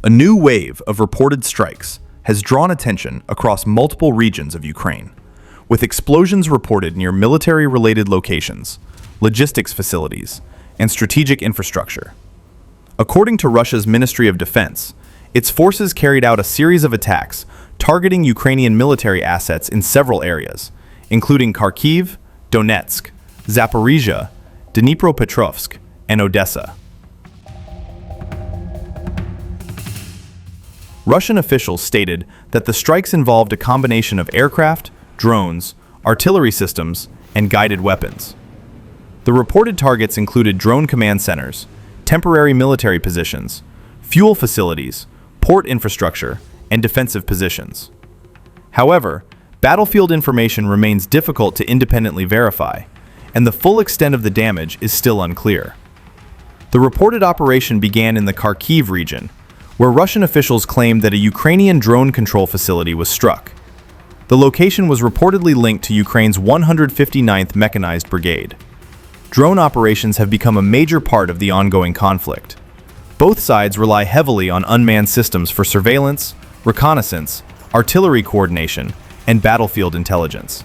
A new wave of reported strikes has drawn attention across multiple regions of Ukraine, with explosions reported near military-related locations, logistics facilities, and strategic infrastructure. According to Russia's Ministry of Defense, its forces carried out a series of attacks targeting Ukrainian military assets in several areas, including Kharkiv, Donetsk, Zaporizhia, Dnipropetrovsk, and Odessa. Russian officials stated that the strikes involved a combination of aircraft, drones, artillery systems, and guided weapons. The reported targets included drone command centers, temporary military positions, fuel facilities, port infrastructure, and defensive positions. However, battlefield information remains difficult to independently verify, and the full extent of the damage is still unclear. The reported operation began in the Kharkiv region, where Russian officials claimed that a Ukrainian drone control facility was struck. The location was reportedly linked to Ukraine's 159th Mechanized Brigade. Drone operations have become a major part of the ongoing conflict. Both sides rely heavily on unmanned systems for surveillance, reconnaissance, artillery coordination, and battlefield intelligence.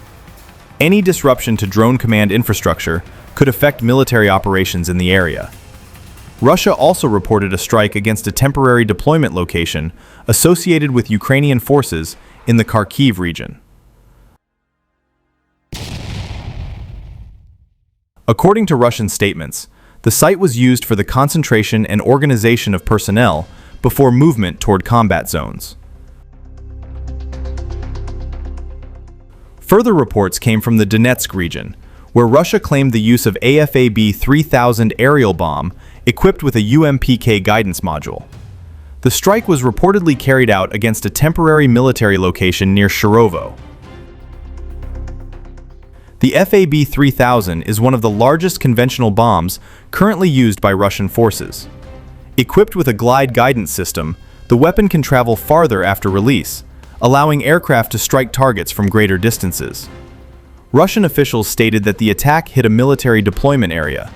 Any disruption to drone command infrastructure could affect military operations in the area. Russia also reported a strike against a temporary deployment location associated with Ukrainian forces in the Kharkiv region. According to Russian statements, the site was used for the concentration and organization of personnel before movement toward combat zones. Further reports came from the Donetsk region, where Russia claimed the use of a FAB-3000 aerial bomb equipped with a UMPK guidance module. The strike was reportedly carried out against a temporary military location near Sharovo. The FAB-3000 is one of the largest conventional bombs currently used by Russian forces. Equipped with a glide guidance system, the weapon can travel farther after release, allowing aircraft to strike targets from greater distances. Russian officials stated that the attack hit a military deployment area.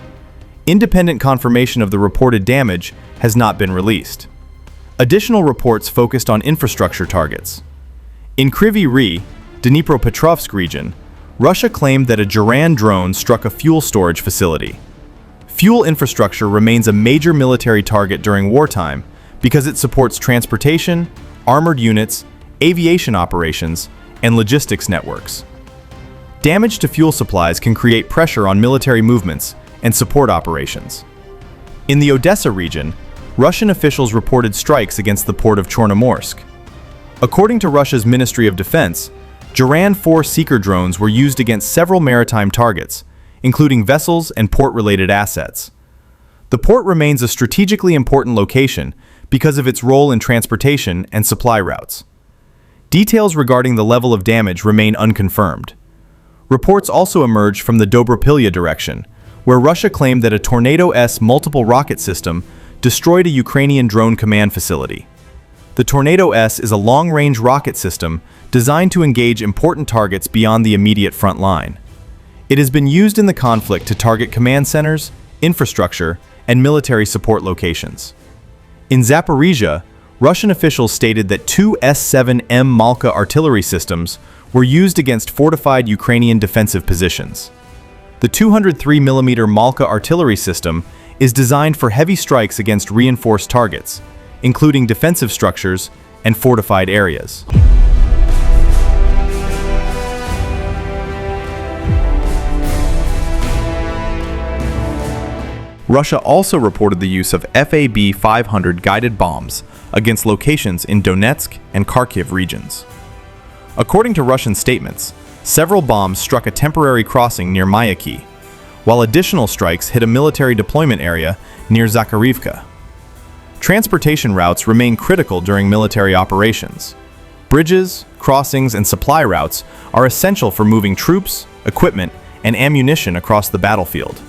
Independent confirmation of the reported damage has not been released. Additional reports focused on infrastructure targets. In Kryvyi Rih, Dnipropetrovsk region, Russia claimed that a Geran drone struck a fuel storage facility. Fuel infrastructure remains a major military target during wartime because it supports transportation, armored units, aviation operations, and logistics networks. Damage to fuel supplies can create pressure on military movements and support operations. In the Odessa region, Russian officials reported strikes against the port of Chornomorsk. According to Russia's Ministry of Defense, Geran 4 seeker drones were used against several maritime targets, including vessels and port-related assets. The port remains a strategically important location because of its role in transportation and supply routes. Details regarding the level of damage remain unconfirmed. Reports also emerged from the Dobropilya direction, where Russia claimed that a Tornado-S multiple rocket system destroyed a Ukrainian drone command facility. The Tornado-S is a long-range rocket system designed to engage important targets beyond the immediate front line. It has been used in the conflict to target command centers, infrastructure, and military support locations. In Zaporizhia, Russian officials stated that 2 S-7M Malka artillery systems were used against fortified Ukrainian defensive positions. The 203mm Malka artillery system is designed for heavy strikes against reinforced targets, including defensive structures and fortified areas. Russia also reported the use of FAB-500 guided bombs against locations in Donetsk and Kharkiv regions. According to Russian statements, several bombs struck a temporary crossing near Myaki, while additional strikes hit a military deployment area near Zakharivka. Transportation routes remain critical during military operations. Bridges, crossings, and supply routes are essential for moving troops, equipment, and ammunition across the battlefield.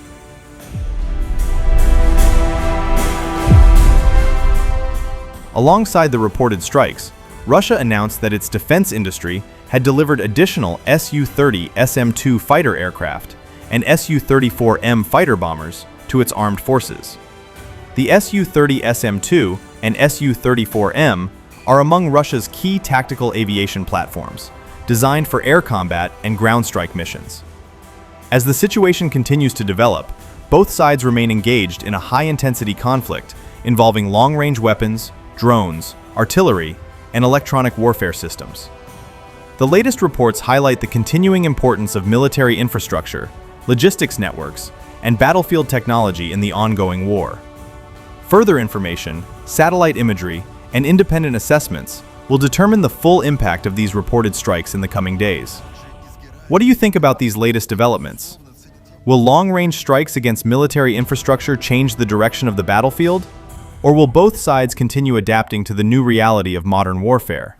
Alongside the reported strikes, Russia announced that its defense industry had delivered additional Su-30 SM-2 fighter aircraft and Su-34M fighter bombers to its armed forces. The Su-30SM-2 and Su-34M are among Russia's key tactical aviation platforms, designed for air combat and ground strike missions. As the situation continues to develop, both sides remain engaged in a high-intensity conflict involving long-range weapons, drones, artillery, and electronic warfare systems. The latest reports highlight the continuing importance of military infrastructure, logistics networks, and battlefield technology in the ongoing war. Further information, satellite imagery, and independent assessments will determine the full impact of these reported strikes in the coming days. What do you think about these latest developments? Will long-range strikes against military infrastructure change the direction of the battlefield? Or will both sides continue adapting to the new reality of modern warfare?